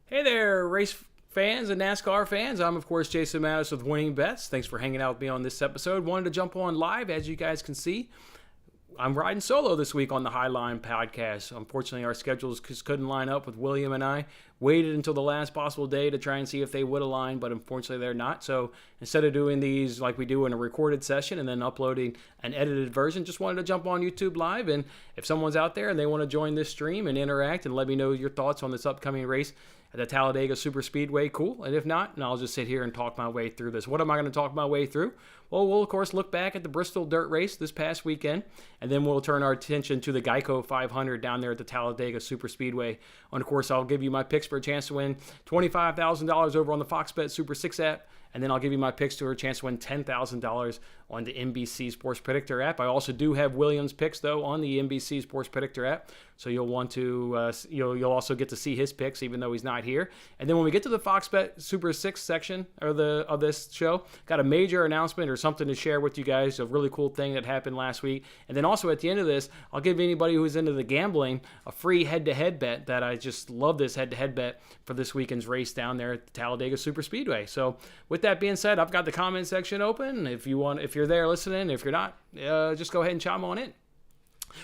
Hey there, race fans and NASCAR fans. I'm, of course, Jason Mattis with Winning Bets. Thanks for hanging out with me on this episode. Wanted to jump on live, as you guys can see. I'm riding solo this week on the Highline podcast. Unfortunately, our schedules just couldn't line up with William and I. Waited until the last possible day to try and see if they would align, but unfortunately they're not. So instead of doing these like we do in a recorded session and then uploading an edited version, just wanted to jump on YouTube Live. And if someone's out there and they want to join this stream and interact and let me know your thoughts on this upcoming race at the Talladega Superspeedway, cool. And if not, I'll just sit here and talk my way through this. What am I going to talk my way through? Well, we'll, of course, look back at the Bristol Dirt Race this past weekend, and then we'll turn our attention to the Geico 500 down there at the Talladega Superspeedway. And, of course, I'll give you my picks for a chance to win $25,000 over on the Fox Bet Super 6 app, and then I'll give you my picks to a chance to win $10,000 on the Nbc Sports Predictor App. I also do have Williams' picks, though, on the Nbc Sports Predictor App, so you'll want to you'll also get to see his picks, even though he's not here. And then when we get to the Fox Bet Super 6 section of this show, got a major announcement or something to share with you guys, a really cool thing that happened last week. And then also at the end of this, I'll give anybody who's into the gambling a free head-to-head bet that I just love this head-to-head bet for this weekend's race down there at the Talladega Superspeedway. So with that being said, I've got the comment section open. If you're there listening, if you're not, just go ahead and chime on in.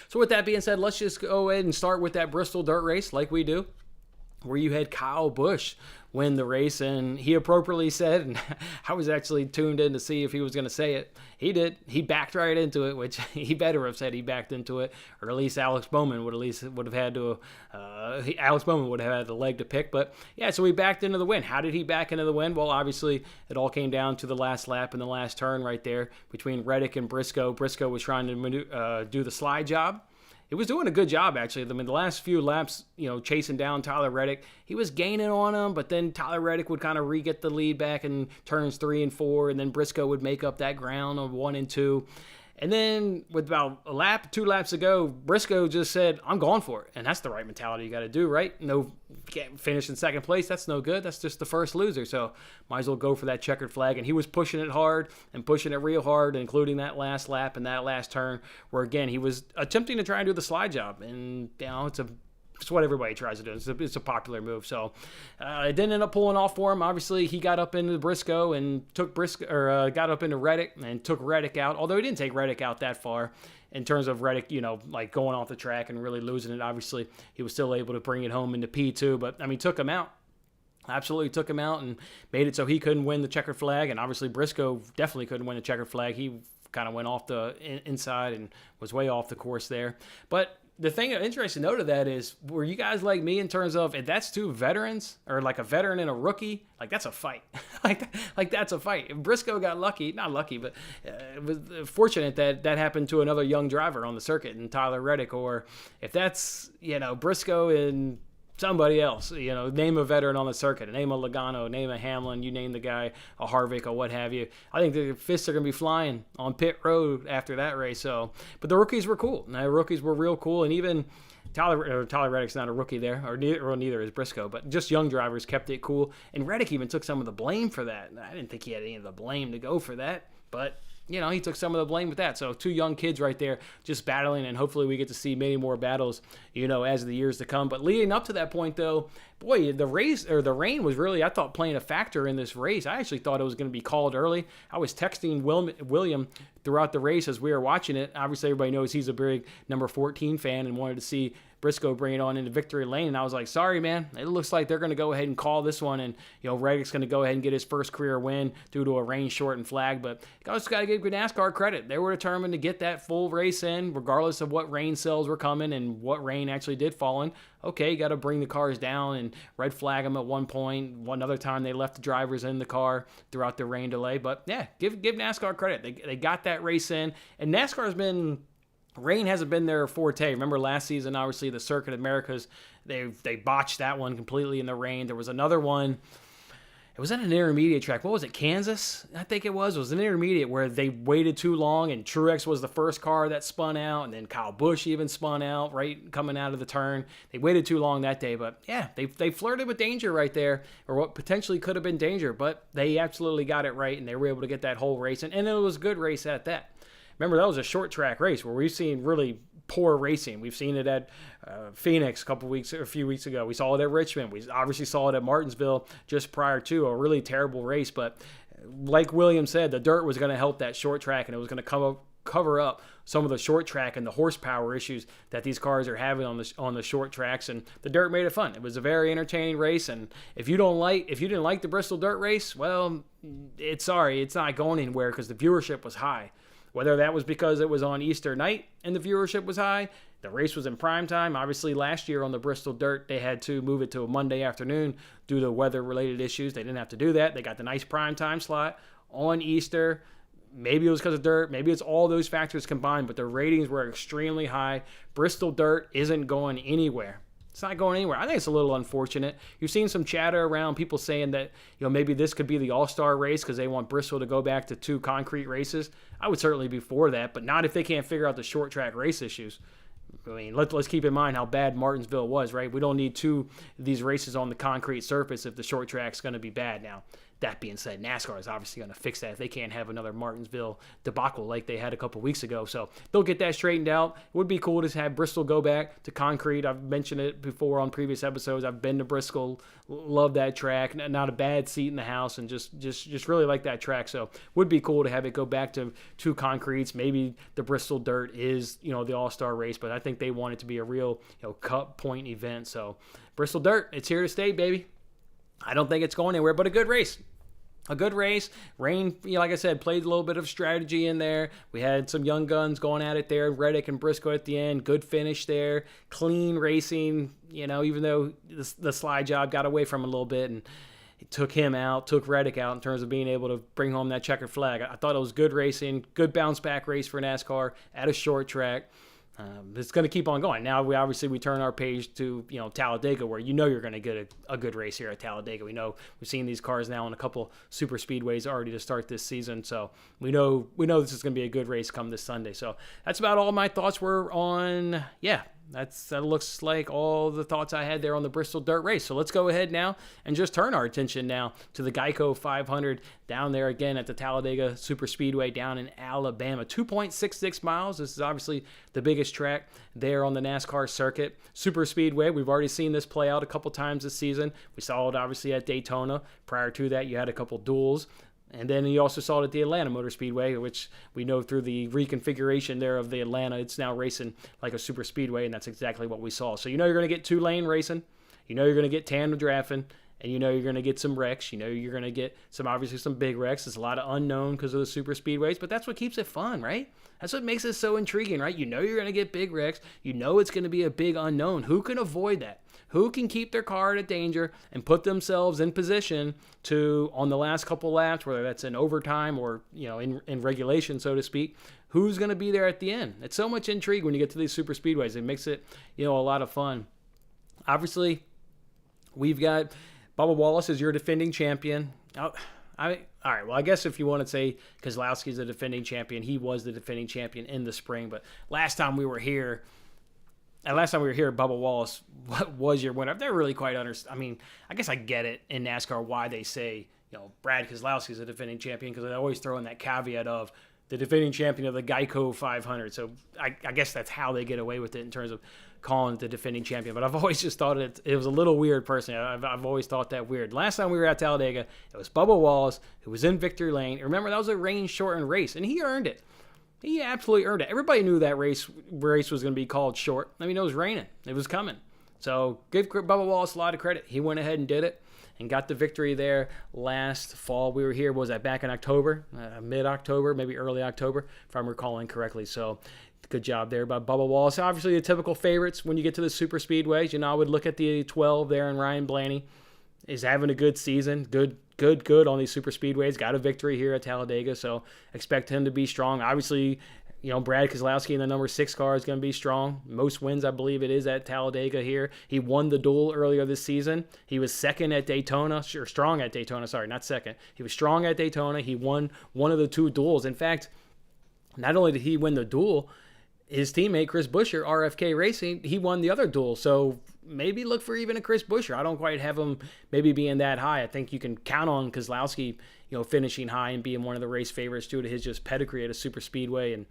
So with that being said, let's just go ahead and start with that Bristol Dirt Race like we do, where you had Kyle Busch win the race, and he appropriately said, and I was actually tuned in to see if he was going to say it. He did. He backed right into it, which he better have said he backed into it, or at least Alex Bowman would have had to. Alex Bowman would have had the leg to pick, but yeah. So he backed into the win. How did he back into the win? Well, obviously it all came down to the last lap and the last turn right there between Reddick and Briscoe. Briscoe was trying to do the slide job. It was doing a good job, actually. I mean, the last few laps, chasing down Tyler Reddick, he was gaining on him, but then Tyler Reddick would kind of re-get the lead back in turns 3 and 4, and then Briscoe would make up that ground on 1 and 2. And then with about 2 laps to go, Briscoe just said, I'm going for it. And that's the right mentality you got to do, right? No, can't finish in second place. That's no good. That's just the first loser. So might as well go for that checkered flag. And he was pushing it hard and pushing it real hard, including that last lap and that last turn where, again, he was attempting to try and do the slide job. And, it's what everybody tries to do. It's a popular move. So it didn't end up pulling off for him. Obviously, he got up into Briscoe and got up into Reddick and took Reddick out. Although he didn't take Reddick out that far in terms of Reddick, like going off the track and really losing it. Obviously, he was still able to bring it home into P2. But, took him out. Absolutely took him out and made it so he couldn't win the checkered flag. And obviously, Briscoe definitely couldn't win the checkered flag. He kind of went off the inside and was way off the course there. But the thing interesting to note of that is, were you guys like me in terms of if that's two veterans or like a veteran and a rookie, like that's a fight, like that's a fight. If Briscoe got not lucky, but it was fortunate that happened to another young driver on the circuit and Tyler Reddick, or if that's Briscoe and somebody else, name a veteran on the circuit, name a Logano, name a Hamlin, you name the guy, a Harvick or what have you. I think the fists are going to be flying on pit road after that race. So, but the rookies were cool. The rookies were real cool. And even Tyler Reddick's not a rookie there, or neither is Briscoe, but just young drivers kept it cool. And Reddick even took some of the blame for that. I didn't think he had any of the blame to go for that, but he took some of the blame with that. So 2 young kids right there just battling, and hopefully we get to see many more battles, as the years to come. But leading up to that point, though, boy, the rain was really, I thought, playing a factor in this race. I actually thought it was going to be called early. I was texting William throughout the race as we were watching it. Obviously, everybody knows he's a big number 14 fan and wanted to see Briscoe bring it on into victory lane. And I was like, sorry, man. It looks like they're going to go ahead and call this one. And, Reddick's going to go ahead and get his first career win due to a rain-shortened flag. But you just got to give NASCAR credit. They were determined to get that full race in, regardless of what rain cells were coming and what rain actually did fall in. Okay, you got to bring the cars down and red flag them at one point. One other time they left the drivers in the car throughout the rain delay. But, yeah, give NASCAR credit. They got that race in. And NASCAR's been... Rain hasn't been their forte. Remember last season, obviously, the Circuit Americas, they botched that one completely in the rain. There was another one. It was at an intermediate track. What was it, Kansas? I think it was. It was an intermediate where they waited too long, and Truex was the first car that spun out, and then Kyle Busch even spun out right coming out of the turn. They waited too long that day, but yeah, they flirted with danger right there, or what potentially could have been danger, but they absolutely got it right, and they were able to get that whole race, and it was a good race at that. Remember, that was a short track race where we've seen really poor racing. We've seen it at Phoenix a few weeks ago. We saw it at Richmond. We obviously saw it at Martinsville just prior to a really terrible race. But like Williams said, the dirt was going to help that short track, and it was going to cover up some of the short track and the horsepower issues that these cars are having on the short tracks, and the dirt made it fun. It was a very entertaining race, and if you didn't like the Bristol Dirt Race, well, it's not going anywhere because the viewership was high. Whether that was because it was on Easter night and the viewership was high, the race was in prime time. Obviously, last year on the Bristol Dirt, they had to move it to a Monday afternoon due to weather-related issues. They didn't have to do that. They got the nice prime time slot on Easter. Maybe it was because of dirt. Maybe it's all those factors combined, but the ratings were extremely high. Bristol Dirt isn't going anywhere. It's not going anywhere. I think it's a little unfortunate. You've seen some chatter around people saying that, maybe this could be the all-star race because they want Bristol to go back to 2 concrete races. I would certainly be for that, but not if they can't figure out the short track race issues. I mean, let's keep in mind how bad Martinsville was, right? We don't need 2 of these races on the concrete surface if the short track's going to be bad. Now, that being said, NASCAR is obviously going to fix that if they can't have another Martinsville debacle like they had a couple weeks ago. So they'll get that straightened out. It would be cool to have Bristol go back to concrete. I've mentioned it before on previous episodes. I've been to Bristol, love that track. Not a bad seat in the house, and just really like that track. So would be cool to have it go back to 2 concretes. Maybe the Bristol Dirt is the all-star race, but I think they want it to be a real cup point event. So Bristol Dirt, it's here to stay, baby. I don't think it's going anywhere, but a good race. A good race. Rain, like I said, played a little bit of strategy in there. We had some young guns going at it there. Reddick and Briscoe at the end. Good finish there. Clean racing, even though the slide job got away from him a little bit and it took him out, took Reddick out in terms of being able to bring home that checkered flag. I thought it was good racing, good bounce back race for NASCAR at a short track. It's going to keep on going. Now, we turn our page to Talladega, where you're going to get a good race here at Talladega. We know we've seen these cars now in a couple super speedways already to start this season, so we know this is going to be a good race come this Sunday. So that's about all my thoughts were on. That looks like all the thoughts I had there on the Bristol Dirt Race. So let's go ahead now and just turn our attention now to the Geico 500 down there again at the Talladega Superspeedway down in Alabama. 2.66 miles. This is obviously the biggest track there on the NASCAR circuit. Superspeedway, we've already seen this play out a couple times this season. We saw it obviously at Daytona. Prior to that, you had a couple duels. And then you also saw it at the Atlanta Motor Speedway, which we know through the reconfiguration there of the Atlanta, it's now racing like a super speedway, and that's exactly what we saw. So you're going to get 2-lane racing. You're going to get tandem drafting, and you're going to get some wrecks. You're going to get obviously some big wrecks. There's a lot of unknown because of the super speedways, but that's what keeps it fun, right? That's what makes it so intriguing, right? You're going to get big wrecks. It's going to be a big unknown. Who can avoid that? Who can keep their car out of danger and put themselves in position to, on the last couple laps, whether that's in overtime or, in regulation, so to speak, who's going to be there at the end? It's so much intrigue when you get to these super speedways. It makes it, a lot of fun. Obviously, we've got Bubba Wallace as your defending champion. All right, well, I guess if you want to say Kazlowski's the defending champion, he was the defending champion in the spring. But last time we were here, Bubba Wallace was your winner. They're really quite I mean, I guess I get it in NASCAR why they say, Brad Kazlowski is a defending champion, because they always throw in that caveat of the defending champion of the Geico 500. So I guess that's how they get away with it in terms of calling it the defending champion. But I've always just thought it was a little weird personally. I've always thought that weird. Last time we were at Talladega, it was Bubba Wallace who was in victory lane. Remember, that was a rain-shortened race, and he earned it. He absolutely earned it. Everybody knew that race was going to be called short. I mean, it was raining. It was coming. So give Bubba Wallace a lot of credit. He went ahead and did it and got the victory there last fall. We were here, was that back in October, mid-October, maybe early October, if I'm recalling correctly. So good job there by Bubba Wallace. Obviously, the typical favorites when you get to the super speedways. I would look at the 12 there, and Ryan Blaney is having a good season. Good on these super speedways. Got a victory here at Talladega, so expect him to be strong. Obviously, Brad Kazlowski in the number 6 car is going to be strong. Most wins, I believe it is, at Talladega here. He won the duel earlier this season. He was second at Daytona, or strong at Daytona, sorry, not second. He was strong at Daytona. He won one of the 2 duels. In fact, not only did he win the duel, his teammate, Chris Buescher, RFK Racing, he won the other duel. So maybe look for even a Chris Buescher. I don't quite have him maybe being that high. I think you can count on Kazlowski, finishing high and being one of the race favorites due to his just pedigree at a super speedway and,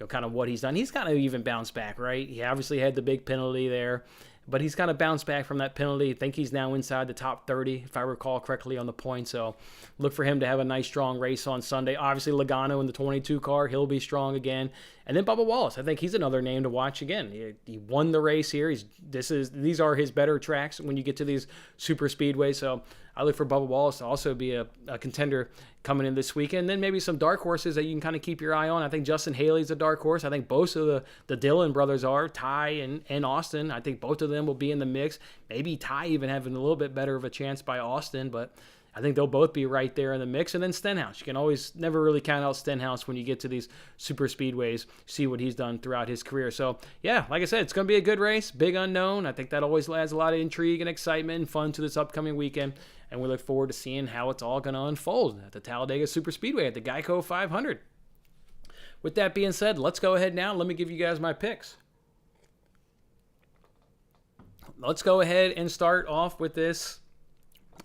kind of what he's done. He's kind of even bounced back, right? He obviously had the big penalty there, but he's kind of bounced back from that penalty. I think he's now inside the top 30, if I recall correctly, on the points. So look for him to have a nice, strong race on Sunday. Obviously, Logano in the 22 car, he'll be strong again. And then Bubba Wallace, I think he's another name to watch again. He won the race here. These are his better tracks when you get to these super speedways. So I look for Bubba Wallace to also be a contender coming in this weekend. And then maybe some dark horses that you can kind of keep your eye on. I think Justin Haley's a dark horse. I think both of the Dillon brothers are, Ty and Austin. I think both of them will be in the mix. Maybe Ty even having a little bit better of a chance by Austin, but I think they'll both be right there in the mix. And then Stenhouse. You can always never really count out Stenhouse when you get to these super speedways, see what he's done throughout his career. So, yeah, like I said, it's going to be a good race, big unknown. I think that always adds a lot of intrigue and excitement and fun to this upcoming weekend. And we look forward to seeing how it's all going to unfold at the Talladega Superspeedway at the Geico 500. With that being said, let's go ahead now. Let me give you guys my picks. Let's go ahead and start off with this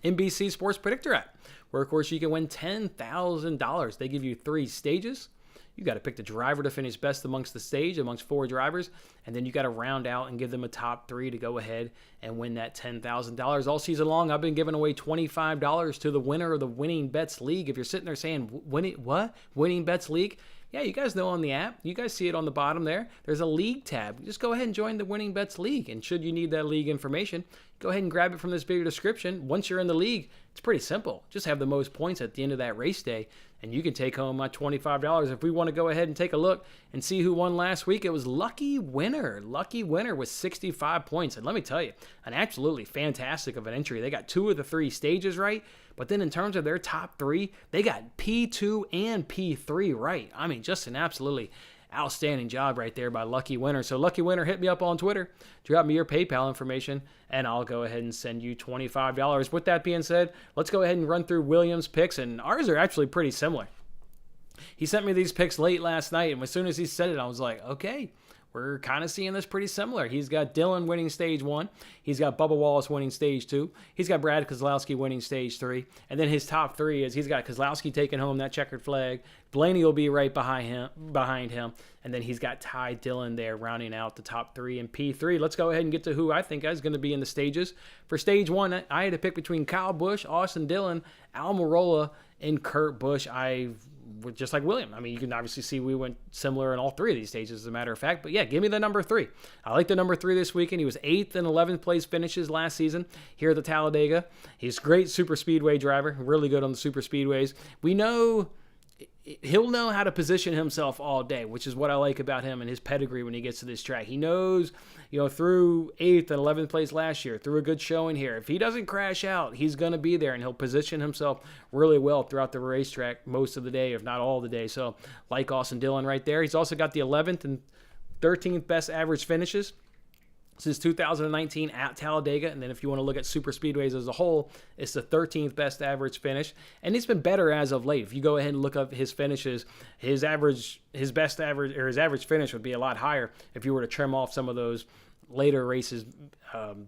NBC Sports Predictor App, where, of course, you can win $10,000. They give you 3 stages. You got to pick the driver to finish best amongst the stage, amongst 4 drivers, and then you got to round out and give them a top 3 to go ahead and win that $10,000. All season long, I've been giving away $25 to the winner of the Winning Bets League. If you're sitting there saying, what? Winning Bets League? Yeah, you guys know on the app. You guys see it on the bottom there. There's a league tab. Just go ahead and join the Winning Bets League. And should you need that league information, go ahead and grab it from this video description. Once you're in the league, it's pretty simple. Just have the most points at the end of that race day, and you can take home my $25. If we want to go ahead and take a look and see who won last week, it was Lucky Winner. Lucky Winner with 65 points. And let me tell you, an absolutely fantastic of an entry. They got 2 of the 3 stages right, but then in terms of their top 3, they got P2 and P3 right. I mean, just an absolutely outstanding job right there by Lucky Winner. So Lucky Winner, hit me up on Twitter, drop me your PayPal information, and I'll go ahead and send you $25. With that being said, let's go ahead and run through Williams' picks, and ours are actually pretty similar. He sent me these picks late last night, and as soon as he said it, I was like, okay, we're kind of seeing this pretty similar. He's got Dillon winning stage 1. He's got Bubba Wallace winning stage 2. He's got Brad Kazlowski winning stage 3. And then his top 3 is he's got Kazlowski taking home that checkered flag. Blaney will be right behind him. And then he's got Ty Dillon there rounding out the top 3 in P3. Let's go ahead and get to who I think is going to be in the stages. For stage 1, I had to pick between Kyle Busch, Austin Dillon, Almirola, and Kurt Busch. Just like William. I mean, you can obviously see we went similar in all 3 of these stages, as a matter of fact. But yeah, give me the number 3. I like the number 3 this weekend. He was 8th and 11th place finishes last season here at the Talladega. He's a great super speedway driver, really good on the super speedways. We know he'll know how to position himself all day, which is what I like about him and his pedigree when he gets to this track. He knows, through 8th and 11th place last year, through a good showing here, if he doesn't crash out, he's going to be there, and he'll position himself really well throughout the racetrack most of the day, if not all the day. So, like Austin Dillon right there. He's also got the 11th and 13th best average finishes since 2019 at Talladega. And then if you want to look at super speedways as a whole, it's the 13th best average finish, and it's been better as of late. If you go ahead and look up his finishes, his average finish would be a lot higher if you were to trim off some of those later races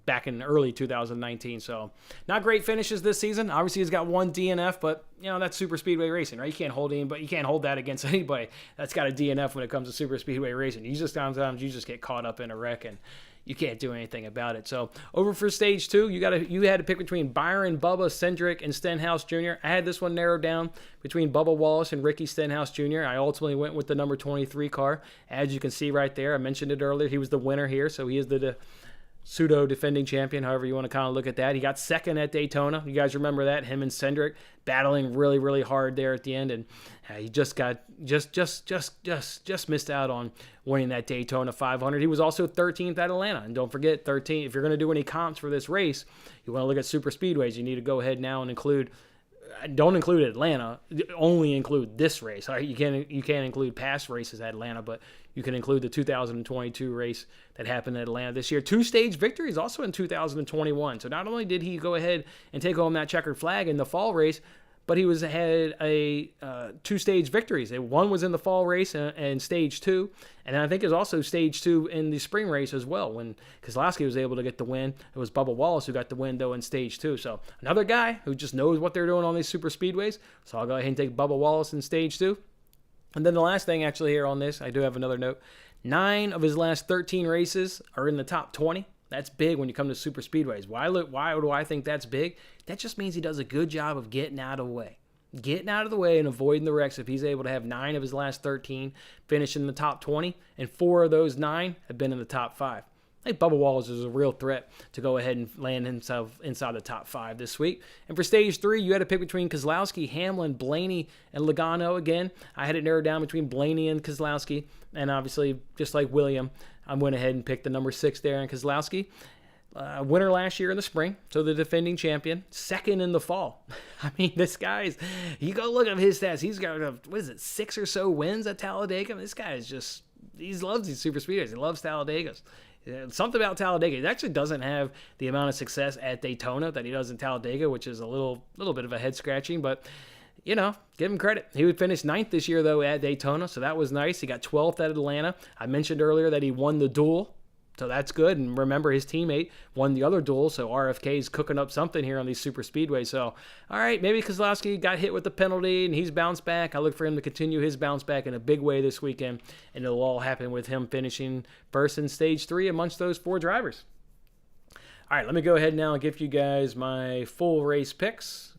back in early 2019. So not great finishes this season. Obviously he's got 1 DNF, but that's super speedway racing, right? You can't hold that against anybody that's got a DNF when it comes to super speedway racing. Sometimes you just get caught up in a wreck and you can't do anything about it. So over for stage 2, you had to pick between Byron, Bubba, Cindric, and Stenhouse Jr. I had this one narrowed down between Bubba Wallace and Ricky Stenhouse Jr. I ultimately went with the number 23 car. As you can see right there, I mentioned it earlier, he was the winner here, so he is the pseudo defending champion, however you want to kind of look at that. He got 2nd at Daytona. You guys remember that? Him and Cindric battling really, really hard there at the end, and he just missed out on winning that Daytona 500. He was also 13th at Atlanta, and don't forget 13. If you're going to do any comps for this race, you want to look at super speedways. You need to go ahead now and don't include Atlanta, only include this race. You can't include past races at Atlanta, but you can include the 2022 race that happened at Atlanta this year. 2-stage victories also in 2021. So not only did he go ahead and take home that checkered flag in the fall race, but he had a 2-stage victories. One was in the fall race and stage 2, and I think it was also stage 2 in the spring race as well when Kazlowski was able to get the win. It was Bubba Wallace who got the win, though, in stage 2. So another guy who just knows what they're doing on these super speedways. So I'll go ahead and take Bubba Wallace in stage 2. And then the last thing actually here on this, I do have another note. 9 of his last 13 races are in the top 20. That's big when you come to super speedways. Why do I think that's big? That just means he does a good job of getting out of the way. Getting out of the way and avoiding the wrecks. If he's able to have 9 of his last 13 finish in the top 20, and 4 of those 9 have been in the top 5. I think Bubba Wallace is a real threat to go ahead and land himself inside the top 5 this week. And for stage 3, you had to pick between Kazlowski, Hamlin, Blaney, and Logano again. I had it narrowed down between Blaney and Kazlowski. And obviously, just like William, I went ahead and picked the number 6 there in Kazlowski. Winner last year in the spring, so the defending champion. Second in the fall. I mean, this guy's, you go look at his stats. He's got, 6 or so wins at Talladega? This guy is just, he loves these super speedways. He loves Talladegas. Something about Talladega. He actually doesn't have the amount of success at Daytona that he does in Talladega, which is a little bit of a head scratching, but give him credit. He would finish 9th this year, though, at Daytona, so that was nice. He got 12th at Atlanta. I mentioned earlier that he won the duel, so that's good. And remember, his teammate won the other duel, so RFK's cooking up something here on these super speedways. So, all right, maybe Kazlowski got hit with the penalty, and he's bounced back. I look for him to continue his bounce back in a big way this weekend, and it'll all happen with him finishing first in stage 3 amongst those 4 drivers. All right, let me go ahead now and give you guys my full race picks.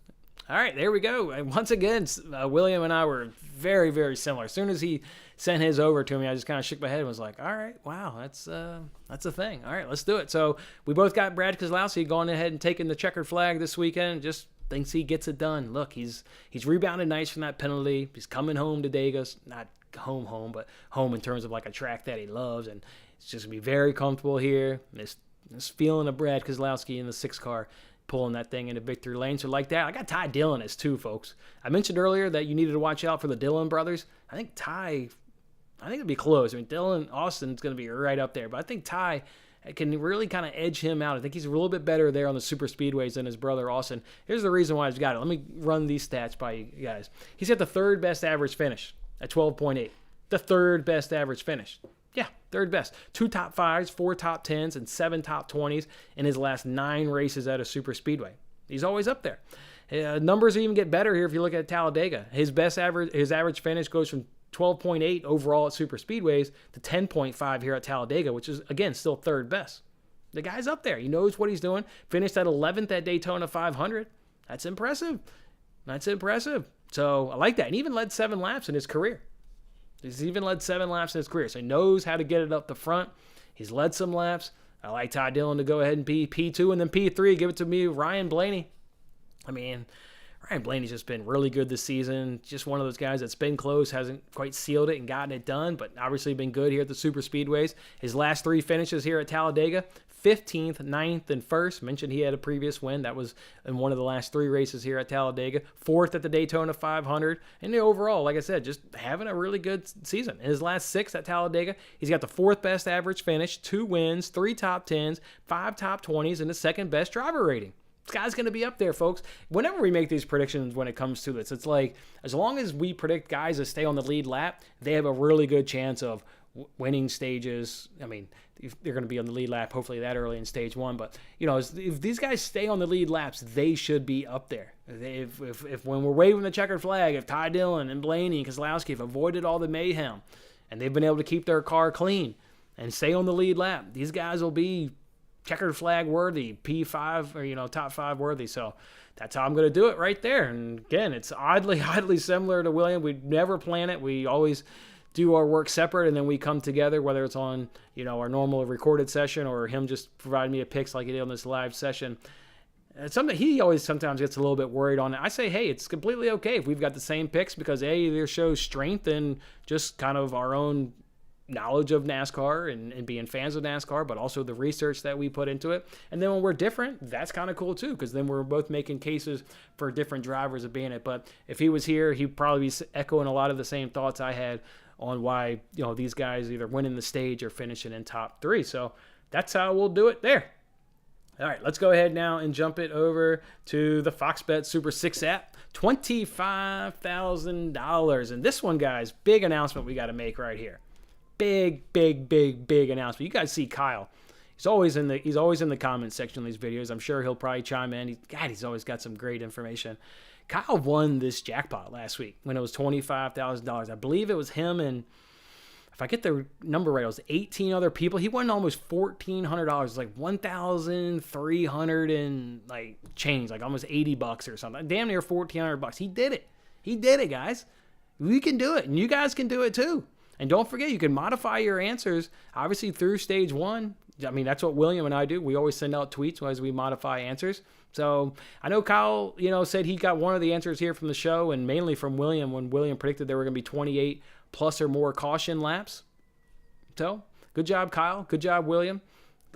All right, there we go. Once again, William and I were very, very similar. As soon as he sent his over to me, I just kind of shook my head and was like, all right, wow, that's a thing. All right, let's do it. So we both got Brad Kazlowski going ahead and taking the checkered flag this weekend. Just thinks he gets it done. Look, he's rebounded nice from that penalty. He's coming home to Vegas, not home, but home in terms of like a track that he loves. And it's just going to be very comfortable here. This feeling of Brad Kazlowski in the 6 car. Pulling that thing into victory lane. So like that, I got Ty Dillon as 2, folks. I mentioned earlier that you needed to watch out for the Dillon brothers. I think it'll be close. I mean, Dillon, Austin's going to be right up there. But I think Ty can really kind of edge him out. I think he's a little bit better there on the super speedways than his brother Austin. Here's the reason why he's got it. Let me run these stats by you guys. He's got the 3rd best average finish at 12.8. The 3rd best average finish. Yeah, 3rd best. 2 top 5s, 4 top 10s, and 7 top 20s in his last 9 races at a super speedway. He's always up there. Numbers even get better here if you look at Talladega. His average finish goes from 12.8 overall at super speedways to 10.5 here at Talladega, which is, again, still 3rd best. The guy's up there. He knows what he's doing. Finished at 11th at Daytona 500. That's impressive. So I like that. And even led 7 laps in his career. He's even led 7 laps in his career, so he knows how to get it up the front. He's led some laps. I like Ty Dillon to go ahead and be P2, and then P3, give it to me, Ryan Blaney. I mean, Ryan Blaney's just been really good this season. Just one of those guys that's been close, hasn't quite sealed it and gotten it done, but obviously been good here at the super speedways. His last 3 finishes here at Talladega, 15th, 9th, and 1st. Mentioned he had a previous win. That was in one of the last 3 races here at Talladega. 4th at the Daytona 500. And overall, like I said, just having a really good season. In his last 6 at Talladega, he's got the 4th best average finish, 2 wins, 3 top 10s, 5 top 20s, and the 2nd best driver rating. This guy's going to be up there, folks. Whenever we make these predictions when it comes to this, it's like as long as we predict guys that stay on the lead lap, they have a really good chance of winning stages. I mean, if they're going to be on the lead lap, hopefully that early in stage 1. But, if these guys stay on the lead laps, they should be up there. If when we're waving the checkered flag, if Ty Dillon and Blaney and Kazlowski have avoided all the mayhem and they've been able to keep their car clean and stay on the lead lap, these guys will be checkered flag worthy, P5 or, top 5 worthy. So that's how I'm going to do it right there. And again, it's oddly similar to William. We never plan it. We always do our work separate, and then we come together, whether it's on, our normal recorded session or him just providing me a picks like he did on this live session. It's something he always sometimes gets a little bit worried on. I say, hey, it's completely okay if we've got the same picks because, A, there shows strength in just kind of our own knowledge of NASCAR and being fans of NASCAR, but also the research that we put into it. And then when we're different, that's kind of cool too, because then we're both making cases for different drivers of being it. But if he was here, he'd probably be echoing a lot of the same thoughts I had on why, these guys either winning the stage or finishing in top 3. So that's how we'll do it there. All right, let's go ahead now and jump it over to the Fox Bet Super 6 app. $25,000. And this one, guys, big announcement we got to make right here. Big announcement. You guys see Kyle. He's always in the comment section of these videos. I'm sure he'll probably chime in. He's always got some great information. Kyle won this jackpot last week when it was $25,000. I believe it was him and, if I get the number right, it was 18 other people. He won almost $1,400, like 1,300 and like change, like almost $80 or something. Damn near $1,400. He did it. He did it, guys. We can do it, and you guys can do it too. And don't forget, you can modify your answers, obviously, through stage one. I mean, that's what William and I do. We always send out tweets as we modify answers. So I know Kyle, said he got one of the answers here from the show, and mainly from William, when William predicted there were going to be 28 plus or more caution laps. So good job, Kyle. Good job, William.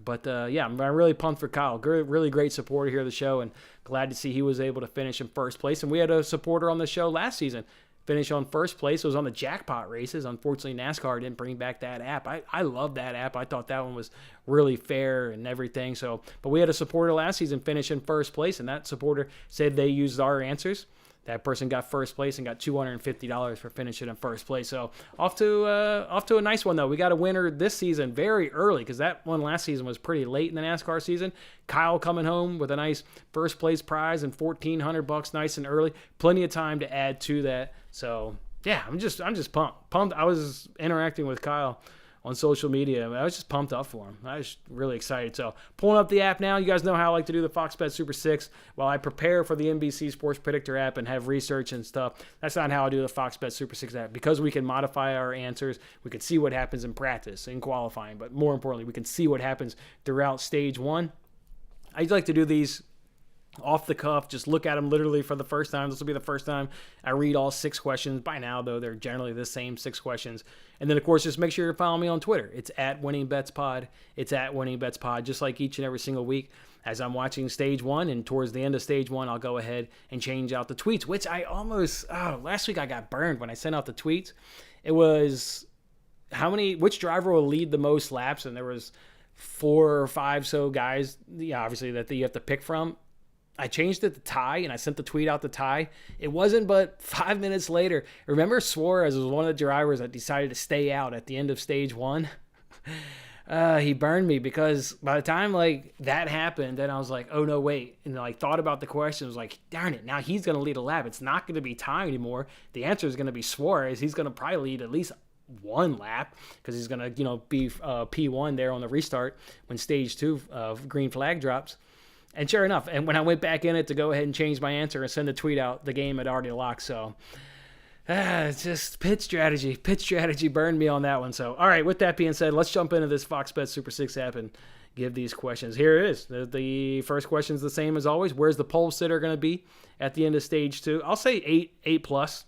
But I'm really pumped for Kyle. Really great supporter here of the show, and glad to see he was able to finish in first place. And we had a supporter on the show last season finish on first place. It was on the jackpot races. Unfortunately, NASCAR didn't bring back that app. I love that app. I thought that one was really fair and everything. But we had a supporter last season finish in first place, and that supporter said they used our answers. That person got first place and got $250 for finishing in first place. So off to a nice one, though. We got a winner this season very early, because that one last season was pretty late in the NASCAR season. Kyle coming home with a nice first place prize and $1,400 nice and early. Plenty of time to add to that. So yeah, I'm just pumped. I was interacting with Kyle on social media. I was just pumped up for him. I was really excited. So pulling up the app now. You guys know how I like to do the Fox Bet Super 6 while I prepare for the NBC Sports Predictor app and have research and stuff. That's not how I do the Fox Bet Super 6 app, because we can modify our answers. We can see what happens in practice, in qualifying, but more importantly, we can see what happens throughout stage one. I like to do these off the cuff, just look at them literally for the first time. This will be the first time I read all 6 questions. By now, though, they're generally the same 6 questions. And then, of course, just make sure you're following me on Twitter. It's at WinningBetsPod. It's at WinningBetsPod, just like each and every single week. As I'm watching stage one, and towards the end of stage one, I'll go ahead and change out the tweets, which I last week I got burned when I sent out the tweets. It was which driver will lead the most laps, and there was 4 or 5 guys, obviously, that you have to pick from. I changed it to tie, and I sent the tweet out to tie. It wasn't but 5 minutes later. Remember, Suarez was one of the drivers that decided to stay out at the end of stage one. He burned me, because by the time that happened, then I was like, oh no, wait. And thought about the question. I was like, darn it, now he's going to lead a lap. It's not going to be tie anymore. The answer is going to be Suarez. He's going to probably lead at least one lap, because he's going to be P1 there on the restart when stage 2 green flag drops. And sure enough, and when I went back in it to go ahead and change my answer and send the tweet out, the game had already locked. So it's just pit strategy. Pit strategy burned me on that one. So, all right, with that being said, let's jump into this Fox Bet Super 6 app and give these questions. Here it is. The first question is the same as always. Where's the pole sitter going to be at the end of stage 2? I'll say 8 plus.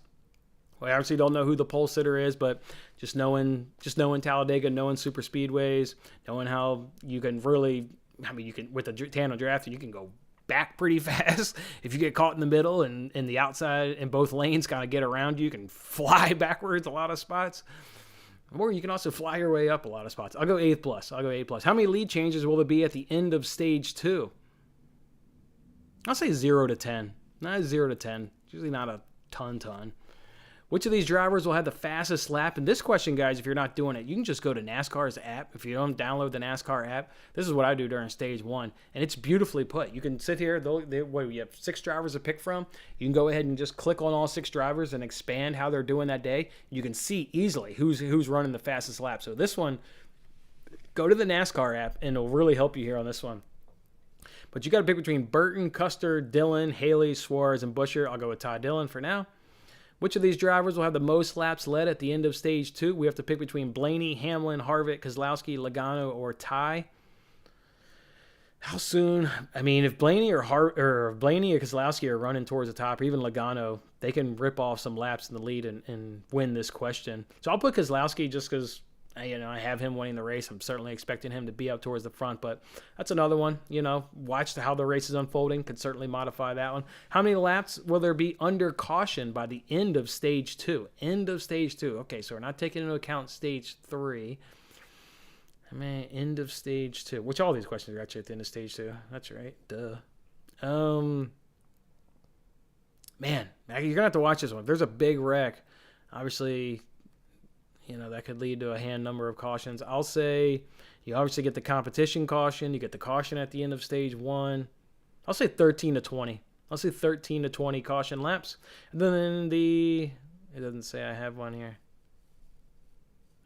Well, I obviously don't know who the pole sitter is, but just knowing Talladega, knowing super speedways, knowing how you can really, you can, with a tandem draft, you can go back pretty fast. If you get caught in the middle and the outside and both lanes kind of get around you can fly backwards a lot of spots. Or you can also fly your way up a lot of spots. I'll go 8 plus. How many lead changes will there be at the end of stage 2? I'll say 0 to 10. Not 0 to 10. It's usually not a ton. Which of these drivers will have the fastest lap? And this question, guys, if you're not doing it, you can just go to NASCAR's app. If you don't download the NASCAR app, this is what I do during stage 1. And it's beautifully put. You can sit here. You have 6 drivers to pick from. You can go ahead and just click on all 6 drivers and expand how they're doing that day. You can see easily who's running the fastest lap. So this one, go to the NASCAR app, and it'll really help you here on this one. But you got to pick between Burton, Custer, Dillon, Haley, Suarez, and Buescher. I'll go with Ty Dillon for now. Which of these drivers will have the most laps led at the end of stage 2? We have to pick between Blaney, Hamlin, Harvick, Kazlowski, Logano, or Ty. How soon? I mean, if Blaney or Kazlowski are running towards the top, or even Logano, they can rip off some laps in the lead and win this question. So I'll put Kazlowski just because I have him winning the race. I'm certainly expecting him to be up towards the front, but that's another one. Watch how the race is unfolding. Could certainly modify that one. How many laps will there be under caution by the end of stage 2? End of stage 2. Okay, so we're not taking into account stage 3. End of stage 2. Which all these questions are actually at the end of stage 2. That's right. Duh. Man, you're gonna have to watch this one. If there's a big wreck, obviously, that could lead to a hand number of cautions. I'll say You obviously get the competition caution. You get the caution at the end of stage 1. I'll say 13 to 20. I'll say 13 to 20 caution laps. And then it doesn't say I have one here.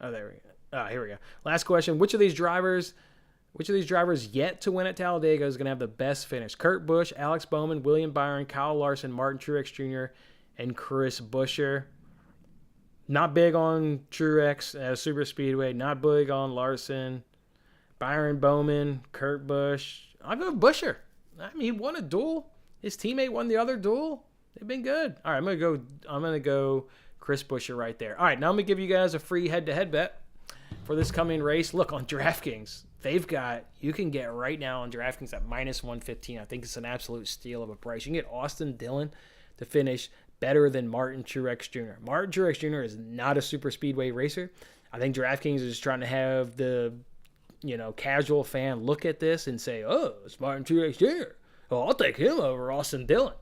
Oh, there we go. Oh, here we go. Last question. Which of these drivers yet to win at Talladega is going to have the best finish? Kurt Busch, Alex Bowman, William Byron, Kyle Larson, Martin Truex Jr., and Chris Buescher. Not big on Truex Superspeedway. Not big on Larson. Byron, Bowman, Kurt Busch. I'll go with Buescher. I mean, he won a duel. His teammate won the other duel. They've been good. All right, I'm gonna go Chris Buescher right there. All right, now I'm gonna give you guys a free head-to-head bet for this coming race. Look, on DraftKings, you can get right now on DraftKings at -115. I think it's an absolute steal of a price. You can get Austin Dillon to finish better than Martin Truex Jr. Martin Truex Jr. is not a super speedway racer. I think DraftKings is trying to have the casual fan look at this and say, oh, it's Martin Truex Jr. Oh, I'll take him over Austin Dillon.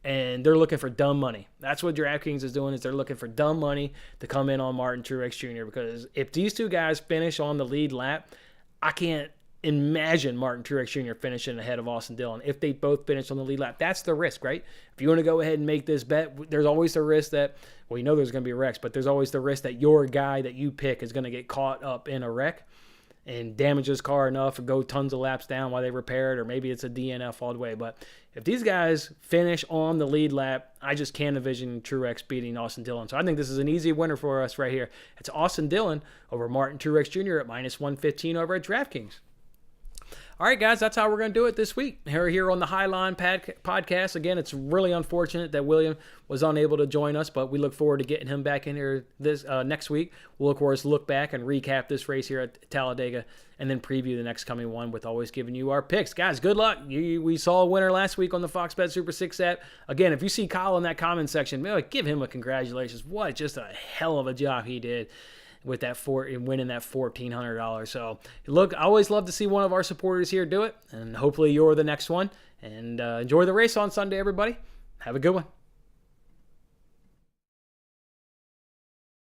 And they're looking for dumb money. That's what DraftKings is doing, is they're looking for dumb money to come in on Martin Truex Jr. Because if these two guys finish on the lead lap, I can't imagine Martin Truex Jr. finishing ahead of Austin Dillon if they both finish on the lead lap. That's the risk, right? If you want to go ahead and make this bet, there's always the risk that, well, there's going to be wrecks, but there's always the risk that your guy that you pick is going to get caught up in a wreck and damage his car enough or go tons of laps down while they repair it, or maybe it's a DNF all the way. But if these guys finish on the lead lap, I just can't envision Truex beating Austin Dillon. So I think this is an easy winner for us right here. It's Austin Dillon over Martin Truex Jr. at -115 over at DraftKings. All right, guys, that's how we're going to do it this week. Here on the Highline podcast. Again, it's really unfortunate that William was unable to join us, but we look forward to getting him back in here this next week. We'll, of course, look back and recap this race here at Talladega and then preview the next coming one with always giving you our picks. Guys, good luck. We saw a winner last week on the Fox Bet Super 6 app. Again, if you see Kyle in that comment section, give him a congratulations. What just a hell of a job he did with that winning that $1,400. So look, I always love to see one of our supporters here do it, and hopefully you're the next one. And enjoy the race on Sunday, everybody. Have a good one.